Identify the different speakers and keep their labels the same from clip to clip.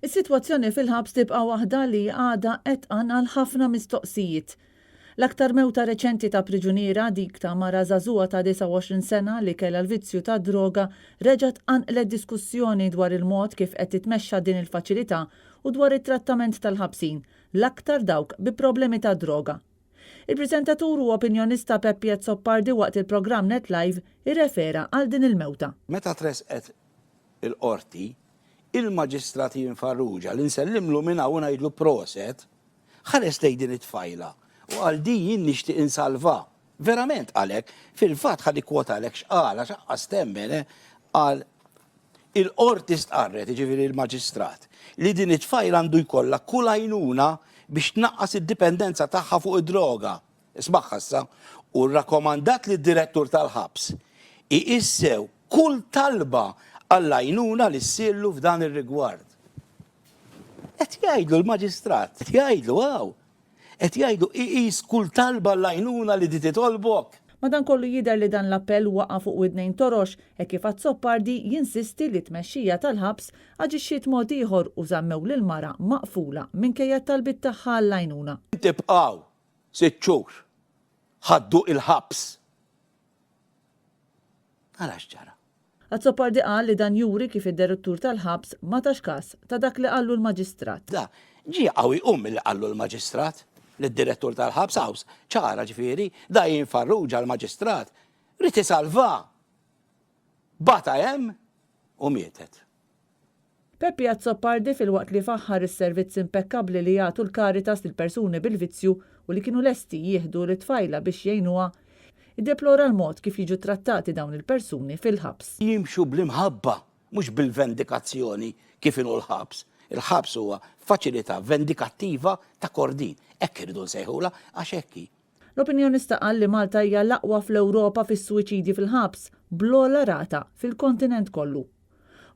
Speaker 1: Is-sitwazzjoni fil-ħabs tibqa' waħda li għadha qetqan għal ħafna mistoqsijiet. L-aktar mewta reċenti ta' priġuniera dik ta' mara żagħżugħa ta' 29 sena li kellha l-vizzju ta' droga reġgħet anqlet diskussjoni dwar il-mod kif qed titmexxa din il-faċilità u dwar it-trattament tal-ħabsin, l-aktar dawk bi problemi ta' droga. Il-preżentatur u opinjonista Peppi Zoppardi waqt il-programm NetLive irrefera għal din il-mewta.
Speaker 2: Meta tresqet il-qorti, il-maġistrati Farrugia li nsellimlu minna u ngħidlu proset, ħares din it-tfajla u għal di jien nixtieq insalva. Verament għalek, fil-fatt ħalli kwota għalek xqala xaqqas temmene għal il-qorti stqarret, ġifieri il-maġistrat, li din it-tfajla għandu jkollha kull għajnuna biex tnaqqas id-dipendenza tagħha fuq id-droga. Isbaħ issa, u rrakkomandat lid direttur tal-ħabs iqissew kull talba għall-għajnuna li ssirlu f'dan ir-rigward. Qed jgħidlu l-maġistrat, qed jgħidlu qed jgħidlu iqis kull talba għall-għajnuna li di titolbok.
Speaker 1: Madankollu jidher li dan l-appell waqa' fuq widnejn torox hekk kif Zoppardi jinsisti li tmexxija tal-ħabs aġixxiet mod ieħor u żammew lil mara maqfula minkejja talbit tagħha għall-għajnuna.
Speaker 2: Tibqgħu 6 xhur ħaddu il-ħabs. Għalax ġara.
Speaker 1: Zoppardi qal li dan juri kif id-direttur tal-ħabs ma tax każ ta' dak li qallu l-maġistrat.
Speaker 2: Da, ġie qawwi li qallu l-maġistrat lid-direttur tal-ħabs haws ċara ġifieri da jien Farrugia l-maġistrat rid isalva. Bata hemm u mietet.
Speaker 1: Peppi Zoppardi fil-waqt li faħħar is-servizz impeccabbli li jagħtu l-Caritas lil persuni bil-vizzju u li kienu lesti jieħdu l-tfajla biex jgħinuha, iddeplora l-mod kif jiġu trattati dawn il-persuni fil-ħabs.
Speaker 2: Jimxu bl-imħabba, mhux bil-vendikazzjoni kif inhu l-ħabs. Il-ħabs huwa faċilità vendikattiva ta' kordin. Hekk irridu nsejħula għax hekk.
Speaker 1: L-opinjonista qal li Malta hija l-aqwa fl-Ewropa fis-suwiċidji fil-ħabs, bl-ogħla rata fil-kontinent kollu.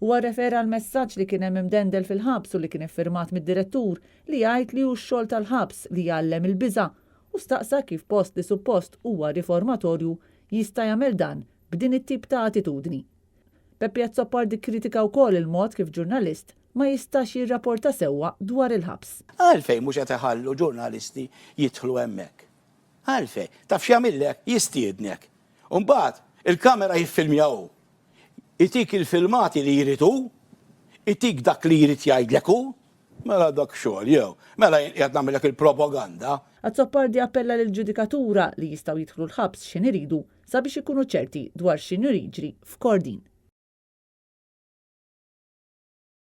Speaker 1: Huwa refera għal messaġġ li kien hemm imdendel fil-ħabs u li kien iffirmat mid-direttur li jgħid li hu x-xogħol tal-ħabs li jgħallem il-biża' u staqsa kif post li suppost huwa riformatorju jista' jagħmel dan b'din it-tip ta' attitudni. Peppi Zoppardi kritika wkoll il-mod kif ġurnalist ma jistax jirrapporta sewwa dwar il-ħabs.
Speaker 2: Għalfejn mhux qed iħallu ġurnalisti jidħlu hemmhekk. Għalfejn, taf x'jagħmilek jistiednek. U mbagħad il-kamera jiffilmjaw. Itik il-filmati li jridu, itik dak li jrid jgħidlek hu, mela dak xogħol jew, mela qed nagħmilek il-propaganda.
Speaker 1: Zoppardi appella lill-ġudikatura li jistgħu jidħlu l-ħabs x'in iridu sabiex ikunu ċerti dwar x'inhu jiġri f'Kordin.